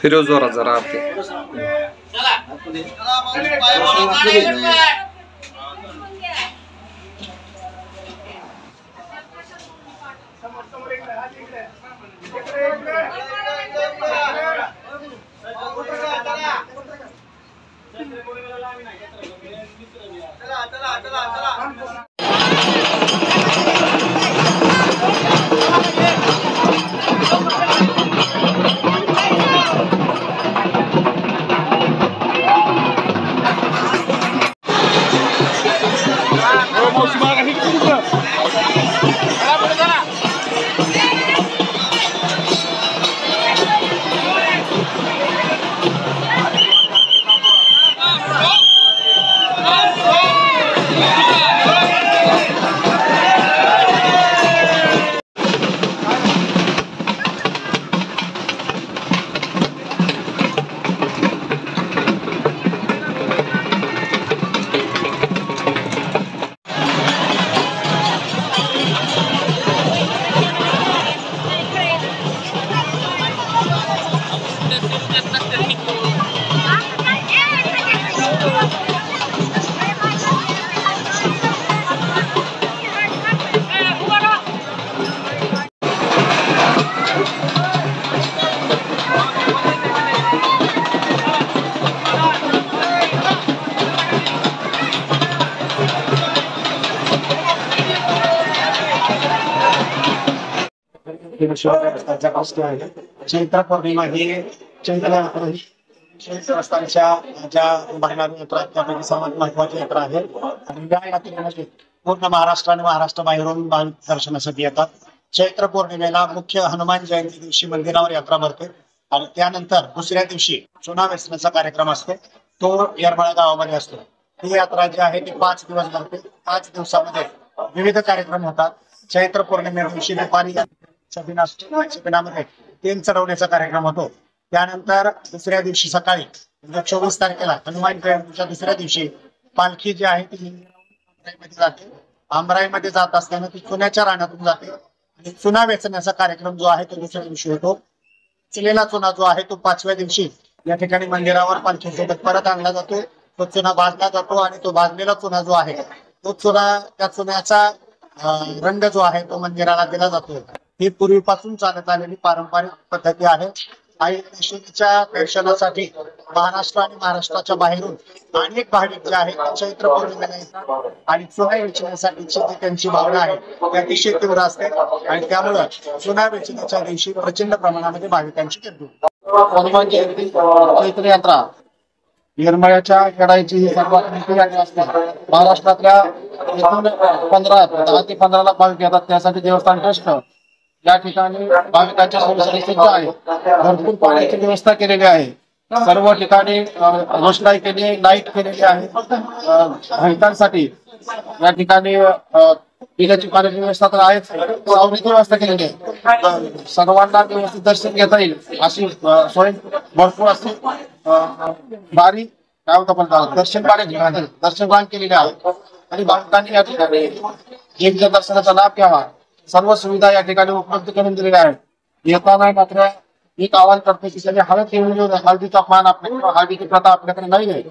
फिरो जोरात जरा आरती. चैत्र पौर्णिमा ही चैत्र रस्त्यांच्या ज्या भरणारी यात्रा आहेत त्यापैकी सर्वात महत्वाची यात्रा आहे. आणि या यात्रेमध्ये पूर्ण महाराष्ट्र आणि महाराष्ट्र बाहेरून भाविक दर्शनासाठी येतात. चैत्र पौर्णिमेला मुख्य हनुमान जयंती दिवशी मंदिरावर यात्रा भरते आणि त्यानंतर दुसऱ्या दिवशी चुना वेचण्याचा कार्यक्रम असतो, तो येरमाळा गावामध्ये असतो. ही यात्रा जी आहे ती 5 दिवस भरते. 5 दिवसामध्ये विविध कार्यक्रम होतात. चैत्र पौर्णिमे दिवशी दुपारी छबिनामध्ये तेल चढवण्याचा कार्यक्रम होतो. त्यानंतर दुसऱ्या दिवशी सकाळी म्हणजे 24 तारखेला हनुमान जयंतीच्या दुसऱ्या दिवशी पालखी जी आहे ती आंबराईमध्ये जाते. आंबराईमध्ये जात असताना ती चुन्याच्या रानातून जाते आणि चुना वेचण्याचा कार्यक्रम जो आहे तो दुसऱ्या दिवशी होतो. चिलेला चुना जो आहे तो 5व्या दिवशी या ठिकाणी मंदिरावर पालखीसोबत परत आणला जातो. तो चुना भाजला जातो आणि तो भाजलेला चुना जो आहे तो चुना त्या चुन्याचा रंग जो आहे तो मंदिराला दिला जातो. ही पूर्वीपासून चालत आलेली पारंपरिक पद्धती आहे. आई गणेशाच्या दर्शनासाठी महाराष्ट्र आणि महाराष्ट्राच्या बाहेरून अनेक भाविक जे आहेत चैत्र पौर्णिमेला येतात आणि चुना वेचण्यासाठीची जी त्यांची भावना आहे ती अतिशय तीव्र असते आणि त्यामुळे चुना वेचण्याच्या दिवशी प्रचंड प्रमाणामध्ये भाविकांची गर्दी होते. हनुमान जयंती चैत्र यात्रा येरमाळ्याच्या खेळायची सर्वात मोठी यात्रा असते. महाराष्ट्रातल्या एकूण 10 ते 15 लाख भाविक येतात. त्यासाठी देवस्थान ट्रस्ट या ठिकाणी भाविकांच्या सोयीसाठी सज्ज आहे. भरपूर पाण्याची व्यवस्था केलेली आहे. सर्व ठिकाणी रोषणाई केली, लाईट केलेली आहे. भाविकांसाठी या ठिकाणी पिण्याची पाण्याची व्यवस्था तर आहेच, सावलीची व्यवस्था केलेली आहे. सर्वांना व्यवस्थित दर्शन घेता येईल अशी सोय भरपूर असते. बारी काय होतं पण दर्शन पाण्याची दर्शन केलेले आहे आणि भाविकांनी या ठिकाणी देवीच्या दर्शनाचा लाभ घ्यावा. सर्व सुविधा या ठिकाणी उपलब्ध करून दिलेल्या आहेत. येताना मात्र एक आवाहन करतो की हळद हळदीचा मान आपल्याकडे, हळदीची प्रथा आपल्याकडे नाही आहे.